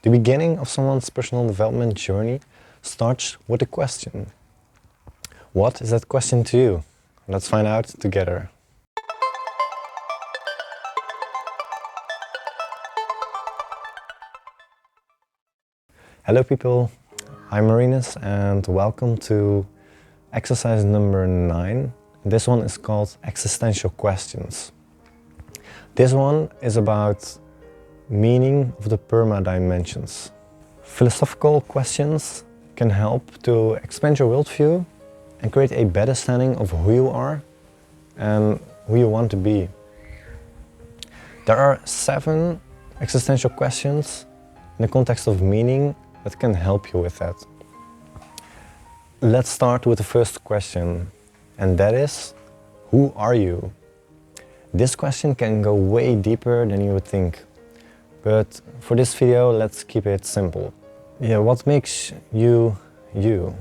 The beginning of someone's personal development journey starts with a question. What is that question to you? Let's find out together. Hello people, I'm Marinus and welcome to exercise number 9. This one is called Existential Questions. This one is about meaning of the PERMA dimensions. Philosophical questions can help to expand your worldview and create a better understanding of who you are and who you want to be. There are 7 existential questions in the context of meaning that can help you with that. Let's start with the first question, and that is, who are you? This question can go way deeper than you would think. But for this video, let's keep it simple. Yeah, what makes you, you?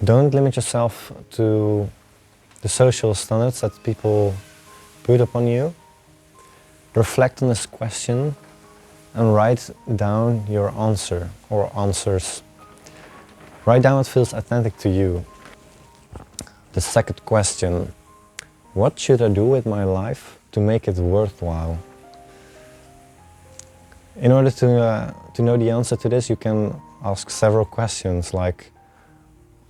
Don't limit yourself to the social standards that people put upon you. Reflect on this question and write down your answer or answers. Write down what feels authentic to you. The second question, what should I do with my life to make it worthwhile? In order to know the answer to this, you can ask several questions like,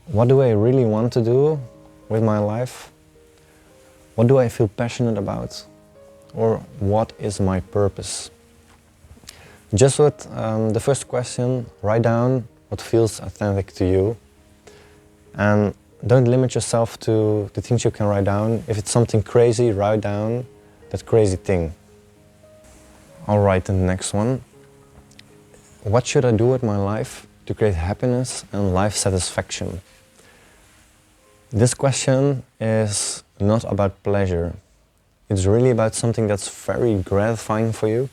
what do I really want to do with my life? What do I feel passionate about? Or what is my purpose? Just with the first question, write down what feels authentic to you. And don't limit yourself to the things you can write down. If it's something crazy, write down that crazy thing. I'll write the next one. What should I do with my life to create happiness and life satisfaction? This question is not about pleasure. It's really about something that's very gratifying for you.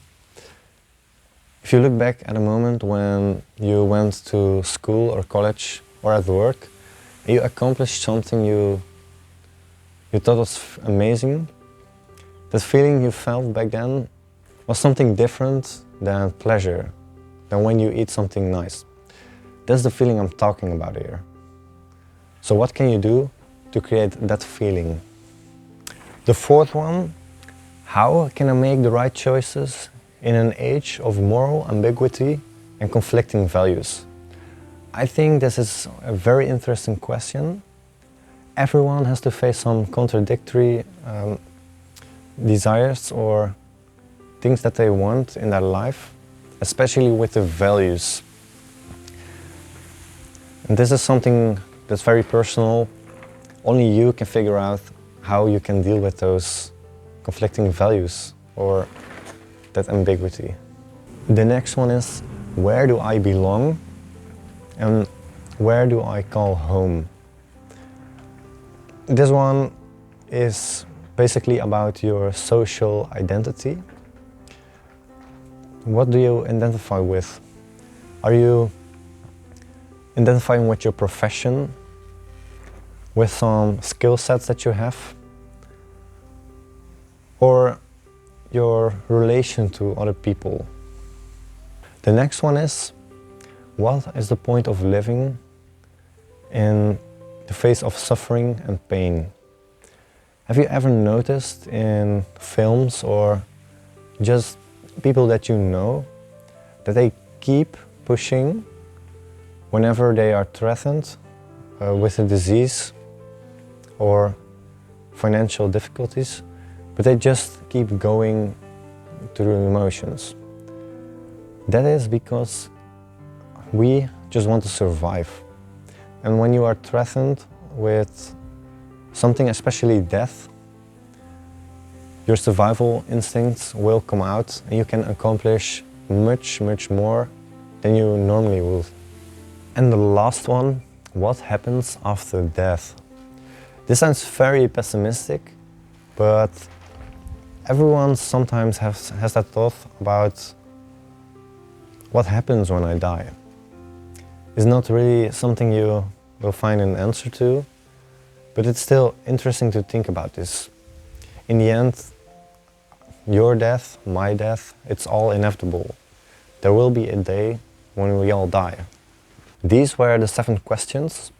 If you look back at a moment when you went to school or college or at work, and you accomplished something you thought was amazing, that feeling you felt back then was something different than pleasure, than when you eat something nice. That's the feeling I'm talking about here. So what can you do to create that feeling? The fourth one, how can I make the right choices in an age of moral ambiguity and conflicting values? I think this is a very interesting question. Everyone has to face some contradictory desires or things that they want in their life, especially with the values. And this is something that's very personal. Only you can figure out how you can deal with those conflicting values or that ambiguity. The next one is, where do I belong and where do I call home? This one is basically about your social identity. What do you identify with? Are you identifying with your profession, with some skill sets that you have, or your relation to other people? The next one is, what is the point of living in the face of suffering and pain? Have you ever noticed in films or just people that you know that they keep pushing whenever they are threatened with a disease or financial difficulties, but they just keep going through the emotions? That is because we just want to survive. And when you are threatened with something, especially death, your survival instincts will come out and you can accomplish much, much more than you normally would. And the last one, what happens after death? This sounds very pessimistic, but everyone sometimes has that thought about what happens when I die. It's not really something you will find an answer to, but it's still interesting to think about this. In the end, your death, my death, it's all inevitable. there will be a day when we all die. These were the 7 questions.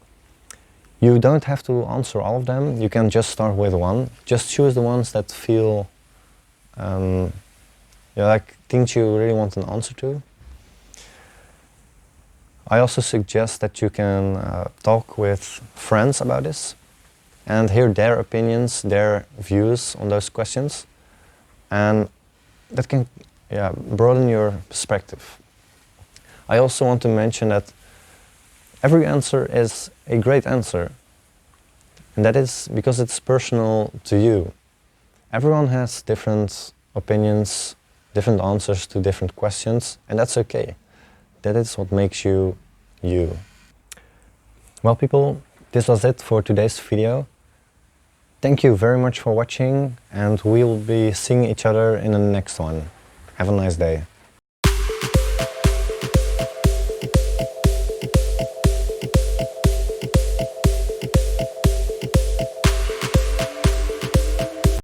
You don't have to answer all of them, you can just start with one. Just choose the ones that feel like things you really want an answer to. I also suggest that you can talk with friends about this and hear their opinions, their views on those questions, and that can broaden your perspective. I also want to mention that every answer is a great answer, and that is because it's personal to you. Everyone has different opinions, different answers to different questions, and that's okay. That is what makes you, you. Well, people, this was it for today's video. Thank you very much for watching, and we will be seeing each other in the next one. Have a nice day.